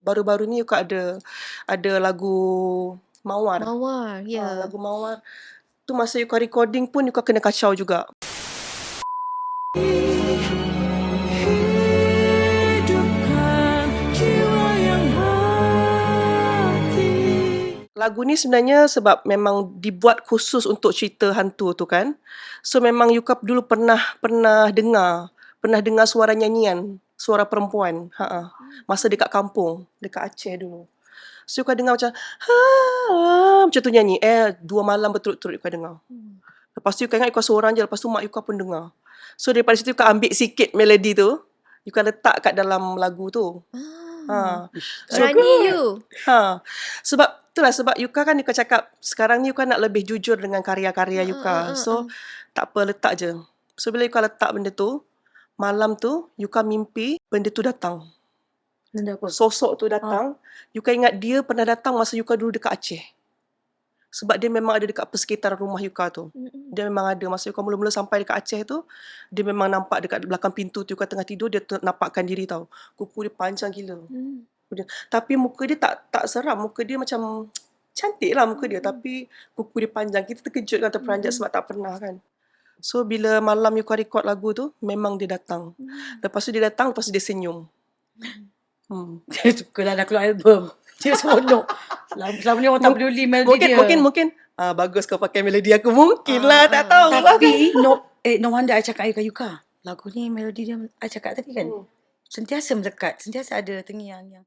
Baru-baru ni Yuka ada lagu Mawar. Mawar, ya. Lagu Mawar. Tu masa Yuka recording pun Yuka kena kacau juga. Lagu ni sebenarnya sebab memang dibuat khusus untuk cerita hantu tu kan. So memang Yuka dulu pernah dengar suara nyanyian, suara perempuan. Masa dekat kampung, dekat Aceh dulu. So Yuka dengar macam tu nyanyi. 2 malam berturut-turut Yuka dengar. Lepas tu Yuka ingat Yuka seorang je, lepas tu mak Yuka pun dengar. So daripada situ Yuka ambil sikit melodi tu, Yuka letak kat dalam lagu tu. Berani you. Sebab Yuka kan Yuka cakap sekarang ni Yuka nak lebih jujur dengan karya-karya Yuka. So tak apa, letak je. So bila Yuka letak benda tu, malam tu Yuka mimpi benda tu datang. Benda apa? Sosok tu datang. Yuka ingat dia pernah datang masa Yuka dulu dekat Aceh. Sebab dia memang ada dekat persekitaran rumah Yuka tu. Dia memang ada. Masa Yuka mula-mula sampai dekat Aceh tu, dia memang nampak dekat belakang pintu tu Yuka tengah tidur, dia nampakkan diri tau. Kuku dia panjang gila. Tapi muka dia tak seram. Muka dia macam cantik lah muka dia. Tapi kuku dia panjang. Kita terkejut kan, terperanjat sebab tak pernah kan. So bila malam Yuka record lagu tu, memang dia datang. Lepas tu dia datang, lepas tu dia senyum. Dia suka lah nak keluar album. Dia seronok. Selama ni orang tak peduli melodi dia. Mungkin bagus kau pakai melodi aku. Mungkin lah, tak tahu lah. Tapi no wonder I cakap Yuka. Lagu ni melodi dia I cakap tadi kan. Sentiasa melekat. Sentiasa ada terngiang yang